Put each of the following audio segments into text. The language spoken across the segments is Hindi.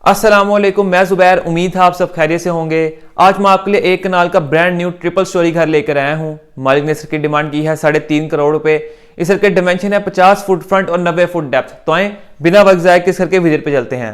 अस्सलामुअलैकुम, मैं ज़ुबैर। उम्मीद है आप सब खैरियत से होंगे। आज मैं आपके लिए एक कनाल का ब्रांड न्यू ट्रिपल स्टोरी घर लेकर आया हूँ। मालिक ने इसकी डिमांड की है 3.5 करोड़ रुपए। इस घर के डायमेंशन है 50 फुट फ्रंट और 90 फुट डेप्थ। तो आए बिना वक्त ज़ाया के इस घर के विजिट पे चलते हैं।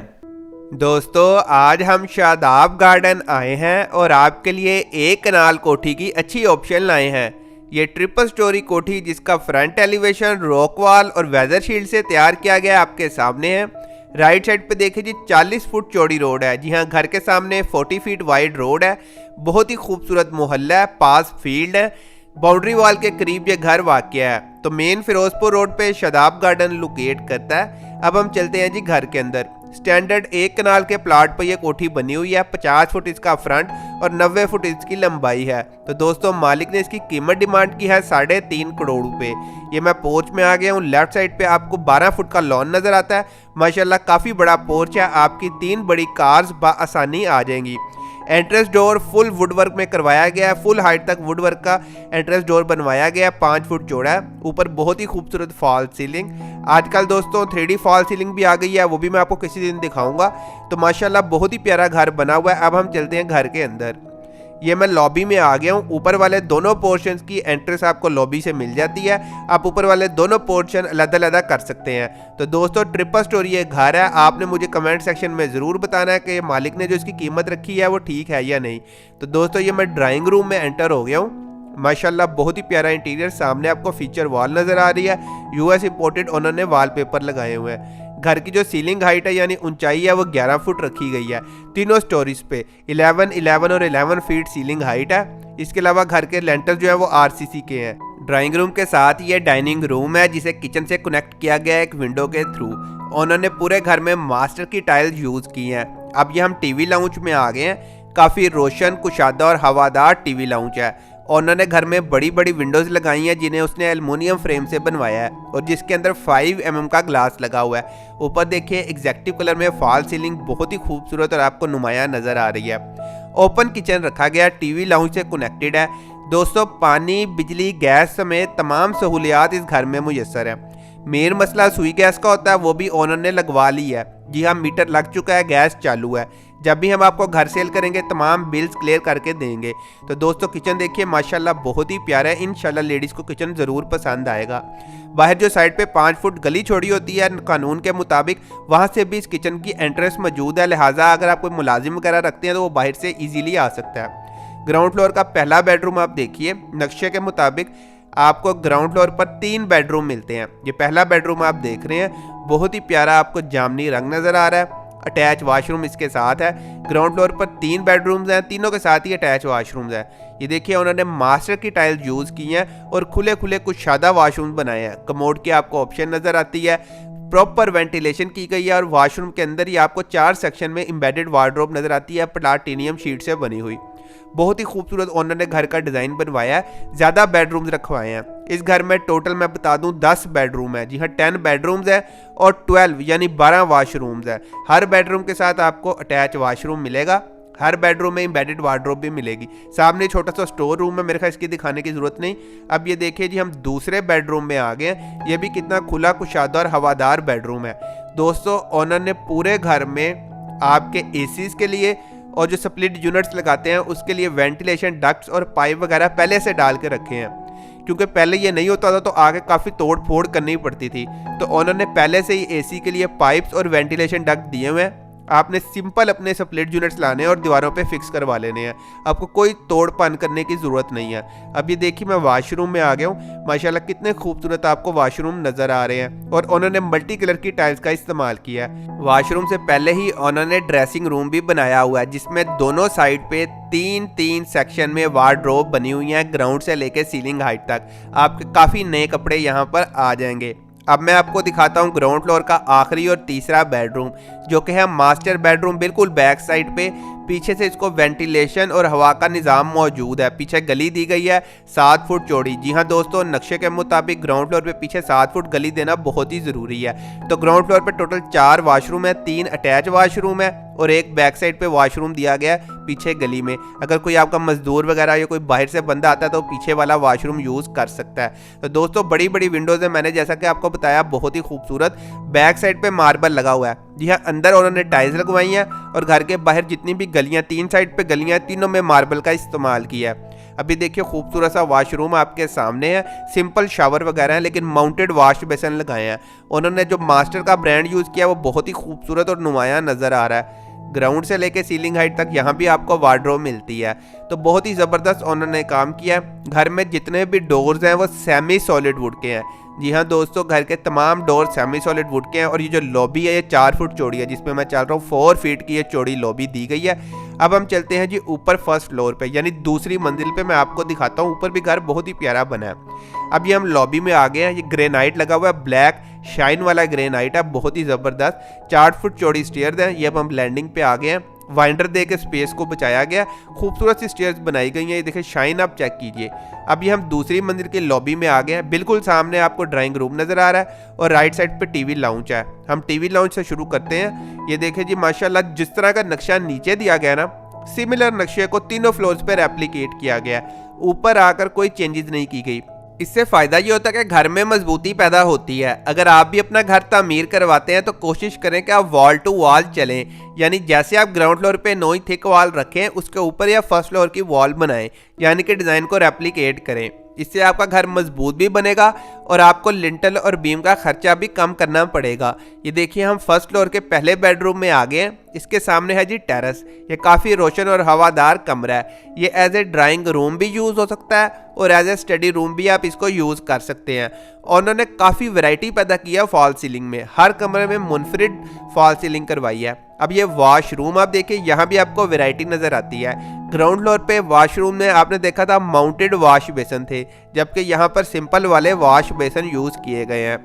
दोस्तों, आज हम शादाब गार्डन आए हैं और आपके लिए एक कनाल कोठी की अच्छी ऑप्शन लाए हैं। ये ट्रिपल स्टोरी कोठी जिसका फ्रंट एलिवेशन रॉक वॉल और वेदर शील्ड से तैयार किया गया आपके सामने है। राइट साइड पे देखिए जी 40 फुट चौड़ी रोड है। जी हाँ, घर के सामने 40 फीट वाइड रोड है। बहुत ही खूबसूरत मोहल्ला है, पास फील्ड है। बाउंड्री वॉल के करीब ये घर वाक़या है। तो मेन फिरोजपुर रोड पे शादाब गार्डन लोकेट करता है। अब हम चलते हैं जी घर के अंदर। स्टैंडर्ड एक कनाल के प्लाट पर यह कोठी बनी हुई है। 50 फुट इसका फ्रंट और 90 फुट इसकी लंबाई है। तो दोस्तों, मालिक ने इसकी कीमत डिमांड की है 3.5 करोड़ रुपए। ये मैं पोर्च में आ गया हूँ। लेफ्ट साइड पे आपको 12 फुट का लॉन नजर आता है। माशाल्लाह काफ़ी बड़ा पोर्च है। आपकी 3 बड़ी कार्स आसानी आ जाएंगी। एंट्रेंस डोर फुल वुडवर्क में करवाया गया है। फुल हाइट तक वुडवर्क का एंट्रेंस डोर बनवाया गया है। 5 फुट चौड़ा है। ऊपर बहुत ही खूबसूरत फॉल सीलिंग। आजकल दोस्तों 3D फॉल सीलिंग भी आ गई है, वो भी मैं आपको किसी दिन दिखाऊंगा। तो माशाल्लाह बहुत ही प्यारा घर बना हुआ है। अब हम चलते हैं घर के अंदर। ये मैं लॉबी में आ गया हूँ। ऊपर वाले दोनों पोर्शंस की एंट्रेंस आपको लॉबी से मिल जाती है। आप ऊपर वाले दोनों पोर्शन अलग-अलग कर सकते हैं। तो दोस्तों, ट्रिपल स्टोरी ये घर है। आपने मुझे कमेंट सेक्शन में ज़रूर बताना है कि मालिक ने जो इसकी कीमत रखी है वो ठीक है या नहीं। तो दोस्तों, ये मैं ड्राइंग रूम में एंटर हो गया हूँ। माशाल्लाह बहुत ही प्यारा इंटीरियर। सामने आपको फीचर वॉल नज़र आ रही है। यूएस इंपोर्टेड उन्होंने वॉलपेपर लगाए हुए हैं। घर की जो सीलिंग हाइट है यानी ऊंचाई है वो 11 फुट रखी गई है। तीनों स्टोरीज पे 11, 11 और 11 फीट सीलिंग हाइट है। इसके अलावा घर के लेंटर जो है वो आरसीसी के हैं। ड्राइंग रूम के साथ ये डाइनिंग रूम है जिसे किचन से कनेक्ट किया गया है एक विंडो के थ्रू। उन्होंने पूरे घर में मास्टर की टाइल्स यूज की हैं। अब ये हम टीवी लाउंज में आ गए हैं। काफ़ी रोशन, कुशादा और हवादार टीवी लाउंज है। उन्होंने घर में बड़ी बड़ी विंडोज़ लगाई हैं जिन्हें उसने एल्युमिनियम फ्रेम से बनवाया है और जिसके अंदर 5 mm का ग्लास लगा हुआ है। ऊपर देखिए एग्जैक्टिव कलर में फॉल सीलिंग बहुत ही खूबसूरत और आपको नुमाया नज़र आ रही है। ओपन किचन रखा गया, टीवी लाउंज से कनेक्टेड है। दोस्तों, पानी, बिजली, गैस समेत तमाम सहूलियात इस घर में मुयस्सर है। मेन मसला सुई गैस का होता है, वो भी ओनर ने लगवा ली है। जी हाँ, मीटर लग चुका है, गैस चालू है। जब भी हम आपको घर सेल करेंगे तमाम बिल्स क्लियर करके देंगे। तो दोस्तों, किचन देखिए माशाल्लाह बहुत ही प्यारा है। इंशाल्लाह लेडीज़ को किचन ज़रूर पसंद आएगा। बाहर जो साइड पे 5 फुट गली छोड़ी होती है कानून के मुताबिक, वहाँ से भी इस किचन की एंट्रेंस मौजूद है। लिहाजा अगर आप कोई मुलाजिम वगैरह रखते हैं तो वो बाहर से ईजीली आ सकता है। ग्राउंड फ्लोर का पहला बेडरूम आप देखिए। नक्शे के मुताबिक आपको ग्राउंड फ्लोर पर 3 बेडरूम मिलते हैं। ये पहला बेडरूम आप देख रहे हैं, बहुत ही प्यारा आपको जामनी रंग नज़र आ रहा है। अटैच वाशरूम इसके साथ है। ग्राउंड फ्लोर पर 3 बेडरूम्स हैं, तीनों के साथ ही अटैच वाशरूम्स हैं। ये देखिए उन्होंने मास्टर की टाइल्स यूज़ की हैं और खुले खुले कुछ शादा वाशरूम बनाए हैं। कमोड की आपको ऑप्शन नज़र आती है। प्रॉपर वेंटिलेशन की गई है और वाशरूम के अंदर ही आपको 4 सेक्शन में एम्बेडेड वार्डरोब नज़र आती है, प्लाटिनियम शीट से बनी हुई। बहुत ही खूबसूरत ओनर ने घर का डिज़ाइन बनवाया है। ज़्यादा बेडरूम्स रखवाए हैं। इस घर में टोटल मैं बता दूं 10 बेडरूम है। जी हाँ, 10 बेडरूम्स है और 12 यानी 12 वाशरूम्स है। हर बेडरूम के साथ आपको अटैच वाशरूम मिलेगा। हर बेडरूम में एम्बेडेड वार्डरोब भी मिलेगी। सामने छोटा सा स्टोर रूम है, मेरे ख्याल इसकी दिखाने की ज़रूरत नहीं। अब ये देखिए जी, हम दूसरे बेडरूम में आ गए हैं। ये भी कितना खुला, कुशादा और हवादार बेडरूम है। दोस्तों, ओनर ने पूरे घर में आपके एसीज के लिए और जो स्प्लिट यूनिट्स लगाते हैं उसके लिए वेंटिलेशन डक्ट्स और पाइप वगैरह पहले से डाल के रखे हैं, क्योंकि पहले ये नहीं होता था तो आगे काफ़ी तोड़ फोड़ करनी पड़ती थी। तो ओनर ने पहले से ही एसी के लिए पाइप्स और वेंटिलेशन डक्ट दिए हुए हैं। आपने सिंपल अपने स्प्लिट यूनिट्स लाने हैं और दीवारों पे फिक्स करवा लेने हैं। आपको कोई तोड़ पान करने की ज़रूरत नहीं है। अब ये देखिए मैं वाशरूम में आ गया हूँ। माशाल्लाह कितने खूबसूरत आपको वाशरूम नज़र आ रहे हैं और उन्होंने मल्टी कलर की टाइल्स का इस्तेमाल किया है। वाशरूम से पहले ही उन्होंने ड्रेसिंग रूम भी बनाया हुआ है जिसमें दोनों साइड पे 3 सेक्शन में वार्डरोब बनी हुई हैं। ग्राउंड से लेकर सीलिंग हाइट तक आपके काफ़ी नए कपड़े यहाँ पर आ जाएंगे। अब मैं आपको दिखाता हूँ ग्राउंड फ्लोर का आखिरी और तीसरा बेडरूम, जो कि है मास्टर बेडरूम। बिल्कुल बैक साइड पे पीछे से इसको वेंटिलेशन और हवा का निज़ाम मौजूद है। पीछे गली दी गई है 7 फुट चौड़ी। जी हाँ दोस्तों, नक्शे के मुताबिक ग्राउंड फ्लोर पे पीछे 7 फुट गली देना बहुत ही ज़रूरी है। तो ग्राउंड फ्लोर पे टोटल 4 वाशरूम है, 3 अटैच वाशरूम है और एक बैक साइड पे वाशरूम दिया गया है। पीछे गली में, अगर कोई आपका मजदूर वगैरह या कोई बाहर से बंदा आता है तो पीछे वाला वॉशरूम यूज़ कर सकता है। तो दोस्तों बड़ी बड़ी विंडोज़ है, मैंने जैसा कि आपको बताया बहुत ही खूबसूरत। बैक साइड पे मार्बल लगा हुआ है, जी हाँ, अंदर उन्होंने टाइल्स लगवाई हैं और घर के बाहर जितनी भी गलियाँ, 3 साइड पे गलियाँ, तीनों में मार्बल का इस्तेमाल किया है। अभी देखिए खूबसूरत सा वॉशरूम आपके सामने है, सिंपल शावर वगैरह है लेकिन माउंटेड वॉश बेसिन लगाए हैं। उन्होंने जो मास्टर का ब्रांड यूज़ किया वो बहुत ही खूबसूरत और नुमाया नज़र आ रहा है। ग्राउंड से लेके सीलिंग हाइट तक यहाँ भी आपको वार्डरोब मिलती है। तो बहुत ही ज़बरदस्त उन्होंने काम किया है। घर में जितने भी डोर्स हैं वो सेमी सॉलिड वुड के हैं। जी हाँ दोस्तों, घर के तमाम डोर सेमी सॉलिड वुड के हैं और ये जो लॉबी है ये 4 फुट चौड़ी है, जिसमें मैं चल रहा हूँ 4 फीट की ये चौड़ी लॉबी दी गई है। अब हम चलते हैं जी ऊपर फर्स्ट फ्लोर पे, यानी दूसरी मंजिल पे मैं आपको दिखाता हूँ। ऊपर भी घर बहुत ही प्यारा बना है। अब ये हम लॉबी में आ गए हैं। ये ग्रेनाइट लगा हुआ है, ब्लैक शाइन वाला ग्रेनाइट है, बहुत ही ज़बरदस्त। 4 फुट चौड़ी स्टेयर्स हैं। ये अब हम लैंडिंग पे आ गए हैं। वाइंडर दे के स्पेस को बचाया गया, खूबसूरत सी स्टेयर्स बनाई गई हैं। ये देखिए शाइन, आप चेक कीजिए। अब ये हम दूसरी मंजिल की लॉबी में आ गए हैं। बिल्कुल सामने आपको ड्राइंग रूम नज़र आ रहा है और राइट साइड पे टीवी लाउंज है। हम टीवी लाउंज से शुरू करते हैं। ये देखिए जी माशाल्लाह, जिस तरह का नक्शा नीचे दिया गया ना, सिमिलर नक्शे को तीनों फ्लोर्स पे रेप्लिकेट किया गया। ऊपर आकर कोई चेंजेस नहीं की गई। इससे फ़ायदा ये होता है कि घर में मजबूती पैदा होती है। अगर आप भी अपना घर तामीर करवाते हैं तो कोशिश करें कि आप वॉल टू वॉल चलें, यानी जैसे आप ग्राउंड फ्लोर पे 9 थिक वॉल रखें उसके ऊपर या फर्स्ट फ्लोर की वॉल बनाएं, यानी कि डिज़ाइन को रेप्लिकेट करें। इससे आपका घर मजबूत भी बनेगा और आपको लिंटल और बीम का खर्चा भी कम करना पड़ेगा। ये देखिए हम फर्स्ट फ्लोर के पहले बेडरूम में आ गए हैं। इसके सामने है जी टेरेस। ये काफ़ी रोशन और हवादार कमरा है। ये एज ए ड्राइंग रूम भी यूज़ हो सकता है और एज ए स्टडी रूम भी आप इसको यूज़ कर सकते हैं। उन्होंने काफ़ी वैरायटी पैदा किया फॉल सीलिंग में, हर कमरे में मुनफरिद फॉल सीलिंग करवाई है। अब ये वॉशरूम आप देखिए, यहाँ भी आपको वैरायटी नज़र आती है। ग्राउंड फ्लोर पे वॉशरूम में आपने देखा था माउंटेड वॉश बेसन थे, जबकि यहाँ पर सिंपल वाले वॉश बेसन यूज़ किए गए हैं।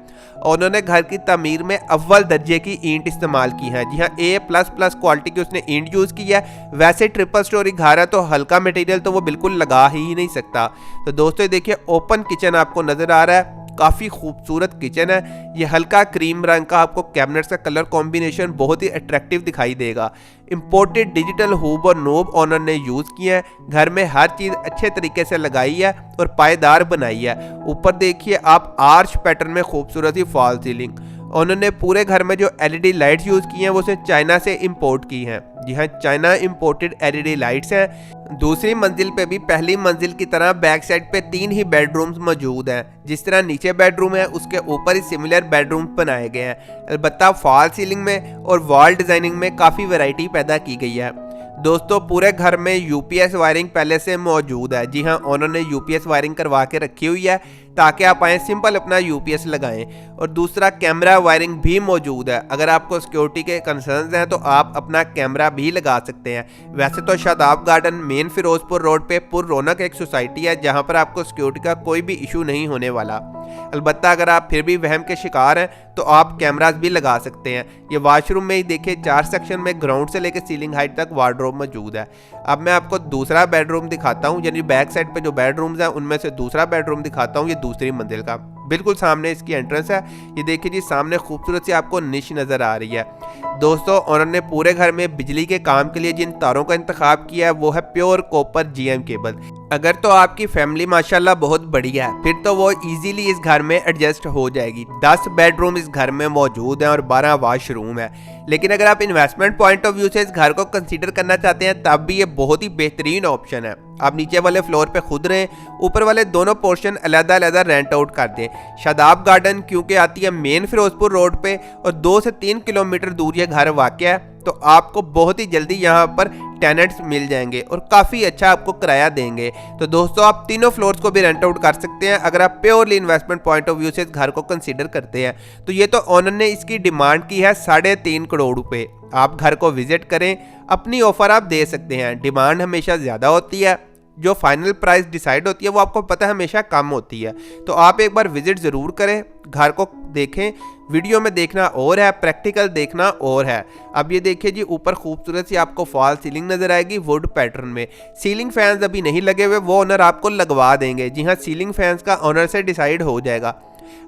उन्होंने घर की तमीर में अव्वल दर्जे की ईंट इस्तेमाल की है। जी हाँ, A++ क्वालिटी की उसने ईंट यूज़ की है। वैसे ट्रिपल स्टोरी घर है तो हल्का मटेरियल तो वो बिल्कुल लगा ही नहीं सकता। तो दोस्तों देखिए ओपन किचन आपको नज़र आ रहा है, काफ़ी खूबसूरत किचन है। ये हल्का क्रीम रंग का आपको कैबिनेट्स का कलर कॉम्बिनेशन बहुत ही अट्रैक्टिव दिखाई देगा। इंपोर्टेड डिजिटल हूब और नोब ऑनर ने यूज़ किए हैं। घर में हर चीज़ अच्छे तरीके से लगाई है और पायदार बनाई है। ऊपर देखिए आप आर्च पैटर्न में खूबसूरत ही फॉल सीलिंग। उन्होंने पूरे घर में जो LED लाइट्स यूज़ की हैं वो से चाइना से इंपोर्ट की हैं। जी हाँ, चाइना इंपोर्टेड LED लाइट्स हैं। दूसरी मंजिल पे भी पहली मंजिल की तरह बैक साइड पे 3 ही बेडरूम्स मौजूद हैं। जिस तरह नीचे बेडरूम है उसके ऊपर ही सिमिलर बेडरूम बनाए गए हैं। अलबत्ता फॉल सीलिंग में और वॉल डिज़ाइनिंग में काफ़ी वैरायटी पैदा की गई है। दोस्तों पूरे घर में UPS वायरिंग पहले से मौजूद है। जी हाँ, उन्होंने UPS वायरिंग करवा के रखी हुई है ताकि आप आए सिंपल अपना UPS लगाएं। और दूसरा कैमरा वायरिंग भी मौजूद है। अगर आपको सिक्योरिटी के कंसर्न्स हैं तो आप अपना कैमरा भी लगा सकते हैं। वैसे तो Shadab garden main Ferozepur road पे पुर रौनक एक सोसाइटी है जहाँ पर आपको सिक्योरिटी का कोई भी इशू नहीं होने वाला। अलबत्ता अगर आप फिर भी वहम के शिकार हैं तो आप कैमरास भी लगा सकते हैं। ये वॉशरूम में ही देखिए 4 सेक्शन में ग्राउंड से लेकर सीलिंग हाइट तक वार्डरोब मौजूद है। अब मैं आपको दूसरा बेडरूम दिखाता हूँ, यानी बैक साइड पे जो बेडरूम्स हैं उनमें से दूसरा बेडरूम दिखाता हूँ। ये दूसरी मंजिल का बिल्कुल सामने इसकी एंट्रेंस है। ये देखिए जी सामने खूबसूरत सी आपको निश नज़र आ रही है। दोस्तों उन्होंने पूरे घर में बिजली के काम के लिए जिन तारों का इंतखाब किया है वो है प्योर कॉपर GM केबल। अगर तो आपकी फैमिली माशाल्लाह बहुत बड़ी है फिर तो वो इजीली इस घर में एडजस्ट हो जाएगी। 10 बेडरूम इस घर में मौजूद हैं और 12 वॉशरूम है। लेकिन अगर आप इन्वेस्टमेंट पॉइंट ऑफ व्यू से इस घर को कंसीडर करना चाहते हैं तब भी ये बहुत ही बेहतरीन ऑप्शन है। आप नीचे वाले फ्लोर पे खुद रहें, ऊपर वाले दोनों पोर्शन अलग-अलग रेंट आउट कर दें। शादाब गार्डन क्योंकि आती है मेन फिरोजपुर रोड पे और 2 से 3 किलोमीटर दूर ये घर वाक़या है तो आपको बहुत ही जल्दी यहाँ पर टेनेंट्स मिल जाएंगे और काफ़ी अच्छा आपको किराया देंगे। तो दोस्तों आप तीनों फ्लोर्स को भी रेंट आउट कर सकते हैं अगर आप purely investment point of view से इस घर को कंसीडर करते हैं। तो ये तो ओनर ने इसकी डिमांड की है 3.5 करोड़ रुपए। आप घर को विजिट करें, अपनी ऑफर आप दे सकते हैं। डिमांड हमेशा ज़्यादा होती है, जो फाइनल प्राइस डिसाइड होती है वो आपको पता है हमेशा कम होती है। तो आप एक बार विजिट ज़रूर करें, घर को देखें। वीडियो में देखना और है, प्रैक्टिकल देखना और है। अब ये देखिए जी ऊपर खूबसूरत सी आपको फॉल सीलिंग नज़र आएगी वुड पैटर्न में। सीलिंग फैंस अभी नहीं लगे हुए, वो ओनर आपको लगवा देंगे। जी हाँ, सीलिंग फैंस का ओनर से डिसाइड हो जाएगा।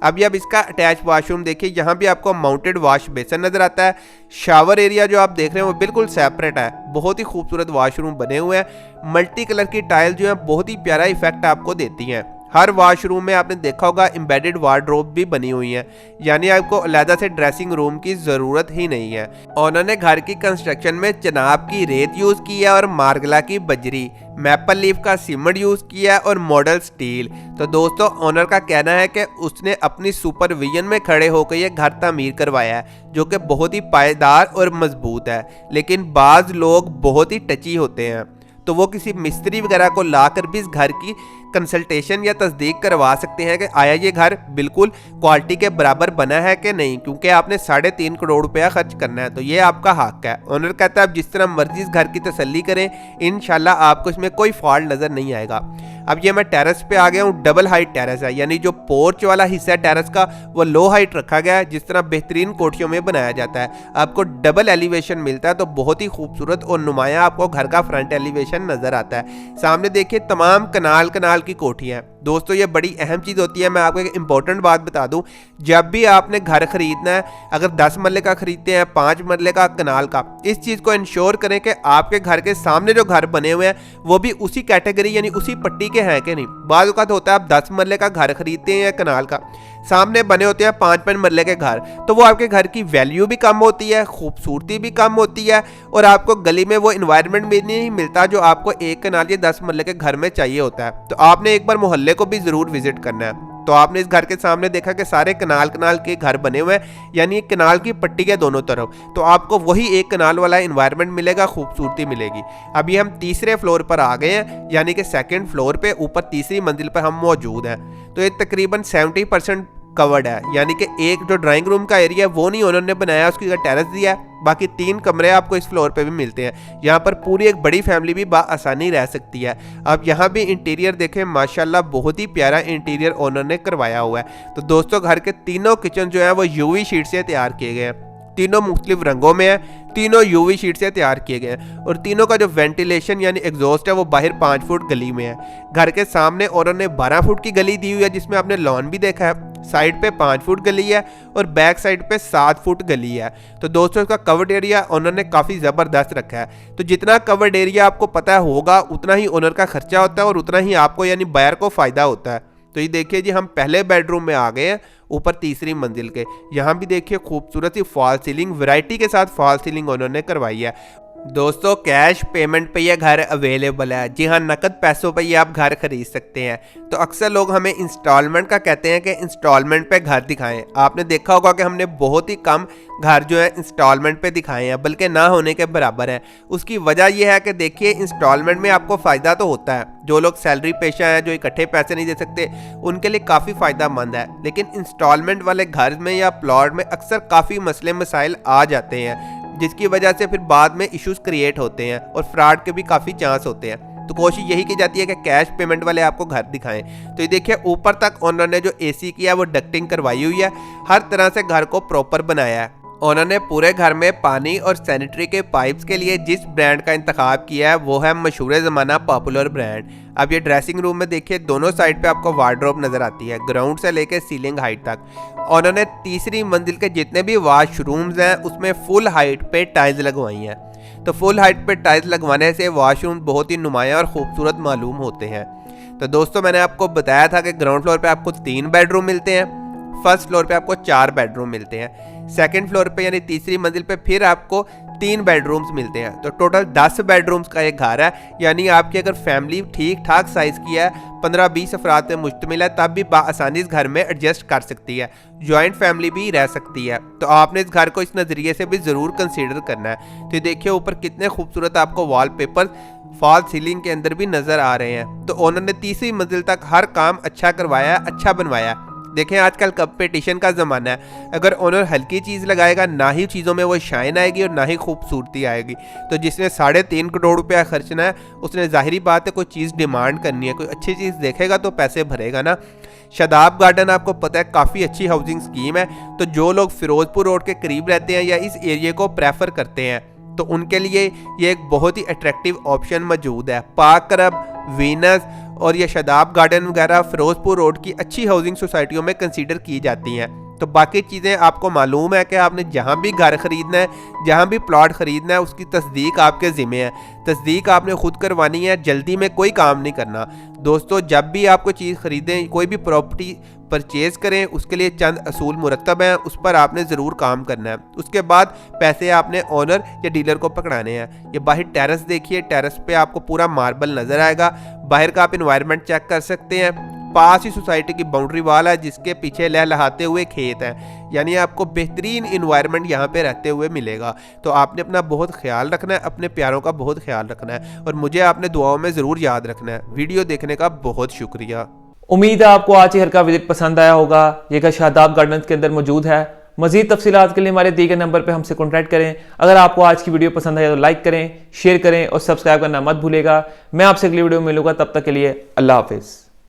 अभी अब इसका अटैच वॉशरूम देखिए, यहाँ भी आपको माउंटेड वॉश बेसिन नजर आता है। शावर एरिया जो आप देख रहे हैं वो बिल्कुल सेपरेट है। बहुत ही खूबसूरत वॉशरूम बने हुए हैं। मल्टी कलर की टाइल जो है बहुत ही प्यारा इफेक्ट आपको देती हैं। हर वॉशरूम में आपने देखा होगा एम्बेडेड वार्डरोब भी बनी हुई है, यानी आपको अलग से ड्रेसिंग रूम की ज़रूरत ही नहीं है। उन्होंने घर की कंस्ट्रक्शन में चनाब की रेत यूज़ की है और मार्गला की बजरी, मैपल लीफ का सीमेंट यूज़ किया है और मॉडल स्टील। तो दोस्तों ओनर का कहना है कि उसने अपनी सुपरविजन में खड़े होकर ये घर तामीर करवाया है, जो कि बहुत ही पायदार और मजबूत है। लेकिन बाज़ लोग बहुत ही टची होते हैं, तो वो किसी मिस्त्री वगैरह को लाकर भी इस घर की कंसल्टेशन या तस्दीक करवा सकते हैं कि आया ये घर बिल्कुल क्वालिटी के बराबर बना है कि नहीं, क्योंकि आपने 3.5 करोड़ रुपया खर्च करना है, तो ये आपका हक है। ओनर कहता है आप जिस तरह मर्जी इस घर की तसल्ली करें, इंशाल्लाह आपको इसमें कोई फॉल्ट नज़र नहीं आएगा। अब ये मैं टेरेस पे आ गया हूँ। डबल हाइट टेरेस है, यानी जो पोर्च वाला हिस्सा है टेरेस का वो लो हाइट रखा गया है, जिस तरह बेहतरीन कोठियों में बनाया जाता है। आपको डबल एलिवेशन मिलता है, तो बहुत ही खूबसूरत और नुमाया आपको घर का फ्रंट एलिवेशन नजर आता है। सामने देखिए तमाम कनाल की कोठियां। दोस्तों ये बड़ी अहम चीज़ होती है। मैं आपको एक इंपॉर्टेंट बात बता दूं, जब भी आपने घर खरीदना है, अगर 10 मरले का खरीदते हैं, 5 मरले का, कनाल का, इस चीज़ को इंश्योर करें कि आपके घर के सामने जो घर बने हुए हैं वो भी उसी कैटेगरी यानी उसी पट्टी के हैं कि नहीं। बाद वक्त होता है आप 10 मरले का घर खरीदते हैं या कनाल का, सामने बने होते हैं 5-5 मरले के घर, तो वो आपके घर की वैल्यू भी कम होती है, खूबसूरती भी कम होती है और आपको गली में वो इन्वायरमेंट भी नहीं मिलता जो आपको एक कनाल या 10 मरले के घर में चाहिए होता है। तो आपने एक बार मोहल्ले को भी जरूर विजिट करना है। तो आपने इस घर के सामने देखा कि सारे कनाल के घर बने हुए हैं, यानी एक कनाल की पट्टी के दोनों तरफ, तो आपको वही एक कनाल वाला इन्वायरमेंट मिलेगा, खूबसूरती मिलेगी। अभी हम तीसरे फ्लोर पर आ गए हैं, यानी कि सेकंड फ्लोर पे ऊपर तीसरी मंजिल पर हम मौजूद हैं। तो ये तकरीबन 70% कवर्ड है, यानी कि एक जो ड्राइंग रूम का एरिया है वो नहीं उन्होंने बनाया, उसकी टेरेस दिया है। बाकी 3 कमरे आपको इस फ्लोर पे भी मिलते हैं। यहाँ पर पूरी एक बड़ी फैमिली भी आसानी रह सकती है। अब यहाँ भी इंटीरियर देखें, माशाल्लाह बहुत ही प्यारा इंटीरियर ओनर ने करवाया हुआ है। तो दोस्तों घर के तीनों किचन जो है वो यूवी शीट से तैयार किए गए हैं, तीनों मुख्तलिफ रंगों में है, तीनों यूवी शीट से तैयार किए गए हैं और तीनों का जो वेंटिलेशन यानी एग्जॉस्ट है वो बाहर 5 फुट गली में है। घर के सामने उन्होंने 12 फुट की गली दी हुई है, जिसमें आपने लॉन भी देखा है। साइड पे 5 फुट गली है और बैक साइड पे 7 फुट गली है। तो दोस्तों इसका कवर्ड एरिया उन्होंने काफ़ी ज़बरदस्त रखा है। तो जितना कवर्ड एरिया आपको पता होगा उतना ही ओनर का खर्चा होता है और उतना ही आपको यानी बायर को फ़ायदा होता है। तो ये देखिए जी हम पहले बेडरूम में आ गए हैं, ऊपर तीसरी मंजिल के। यहाँ भी देखिए खूबसूरत सी फॉल सीलिंग, वैरायटी के साथ फॉल सीलिंग उन्होंने करवाई है। दोस्तों कैश पेमेंट पे ये घर अवेलेबल है। जी हाँ, नकद पैसों पे ये आप घर खरीद सकते हैं। तो अक्सर लोग हमें इंस्टॉलमेंट का कहते हैं कि इंस्टॉलमेंट पे घर दिखाएं। आपने देखा होगा कि हमने बहुत ही कम घर जो है इंस्टॉलमेंट पे दिखाए हैं, बल्कि ना होने के बराबर है। उसकी वजह यह है कि देखिए इंस्टॉलमेंट में आपको फ़ायदा तो होता है, जो लोग सैलरी पेशा हैं, जो इकट्ठे पैसे नहीं दे सकते, उनके लिए काफ़ी फ़ायदा मंद है। लेकिन इंस्टॉलमेंट वाले घर में या प्लॉट में अक्सर काफ़ी मसले मसाइल आ जाते हैं, जिसकी वजह से फिर बाद में इश्यूज क्रिएट होते हैं और फ्रॉड के भी काफ़ी चांस होते हैं। तो कोशिश यही की जाती है कि कैश पेमेंट वाले आपको घर दिखाएं। तो ये देखिए ऊपर तक उन्होंने जो एसी किया है वो डक्टिंग करवाई हुई है, हर तरह से घर को प्रॉपर बनाया है। उन्होंने पूरे घर में पानी और सैनिटरी के पाइप्स के लिए जिस ब्रांड का इंतखाब किया है वो है मशहूर ज़माना पॉपुलर ब्रांड। अब ये ड्रेसिंग रूम में देखिए दोनों साइड पे आपको वार्डरोब नज़र आती है, ग्राउंड से लेकर सीलिंग हाइट तक। उन्होंने तीसरी मंजिल के जितने भी वॉशरूम्स हैं उसमें फुल हाइट पे टाइल्स लगवाई हैं। तो फुल हाइट पे टाइल्स लगवाने से वॉशरूम बहुत ही नुमाया और खूबसूरत मालूम होते हैं। तो दोस्तों मैंने आपको बताया था कि ग्राउंड फ्लोर पे आपको 3 बेडरूम मिलते हैं, फर्स्ट फ्लोर पे आपको 4 बेडरूम मिलते हैं, सेकंड फ्लोर पे यानी तीसरी मंजिल पे फिर आपको 3 बेडरूम्स मिलते हैं। तो टोटल 10 बेडरूम्स का एक घर है, यानी आपकी अगर फैमिली ठीक ठाक साइज़ की है, 15-20 अफराद पे मुश्तमिल है, तब भी आसानी इस घर में एडजस्ट कर सकती है, जॉइंट फैमिली भी रह सकती है। तो आपने इस घर को इस नज़रिए से भी ज़रूर कंसीडर करना है। तो देखिए ऊपर कितने खूबसूरत आपको वॉलपेपर फॉल सीलिंग के अंदर भी नज़र आ रहे हैं। तो उन्होंने तीसरी मंजिल तक हर काम अच्छा करवाया, अच्छा बनवाया। देखें आजकल कंपटीशन का ज़माना है, अगर ओनर हल्की चीज़ लगाएगा ना ही चीज़ों में वो शाइन आएगी और ना ही खूबसूरती आएगी। तो जिसने 3.5 करोड़ रुपया खर्चना है उसने जाहिरी बात है कोई चीज़ डिमांड करनी है, कोई अच्छी चीज़ देखेगा तो पैसे भरेगा ना। शादाब गार्डन आपको पता है काफ़ी अच्छी हाउसिंग स्कीम है। तो जो लोग फिरोजपुर रोड के करीब रहते हैं या इस एरिया को प्रेफर करते हैं तो उनके लिए ये एक बहुत ही अट्रैक्टिव ऑप्शन मौजूद है। पार्क क्लब, वीनस और ये शादाब गार्डन वगैरह फिरोजपुर रोड की अच्छी हाउसिंग सोसाइटियों में कंसीडर की जाती हैं। तो बाकी चीज़ें आपको मालूम है कि आपने जहाँ भी घर ख़रीदना है, जहाँ भी प्लॉट ख़रीदना है, उसकी तस्दीक आपके ज़िम्मे है। तस्दीक आपने खुद करवानी है, जल्दी में कोई काम नहीं करना। दोस्तों, जब भी आपको चीज़ ख़रीदें, कोई भी प्रॉपर्टी परचेज़ करें, उसके लिए चंद असूल मुरतब हैं, उस पर आपने ज़रूर काम करना है। उसके बाद पैसे आपने ओनर या डीलर को पकड़ाने हैं। ये बाहर टेरेस देखिए, टेरेस पे आपको पूरा मार्बल नज़र आएगा। बाहर का आप इन्वायरमेंट चेक कर सकते हैं। पास ही सोसाइटी की बाउंड्री वाल है जिसके पीछे लहलहाते हुए खेत है, यानी आपको बेहतरीन इन्वायरमेंट यहाँ पे रहते हुए मिलेगा। तो आपने अपना बहुत ख्याल रखना है, अपने प्यारों का बहुत ख्याल रखना है और मुझे आपने दुआओं में ज़रूर याद रखना है। वीडियो देखने का बहुत शुक्रिया। उम्मीद है आपको आज ही घर का विजिट पसंद आया होगा। ये घर शादाब गार्डन्स के अंदर मौजूद है। मजीद तफसीलात के लिए हमारे दिए गए नंबर पर हमसे कॉन्टैक्ट करें। अगर आपको आज की वीडियो पसंद आए तो लाइक करें, शेयर करें और सब्सक्राइब करना मत भूलेगा। मैं आपसे अगली वीडियो में मिलूंगा, तब तक के लिए अल्लाह हाफिज़।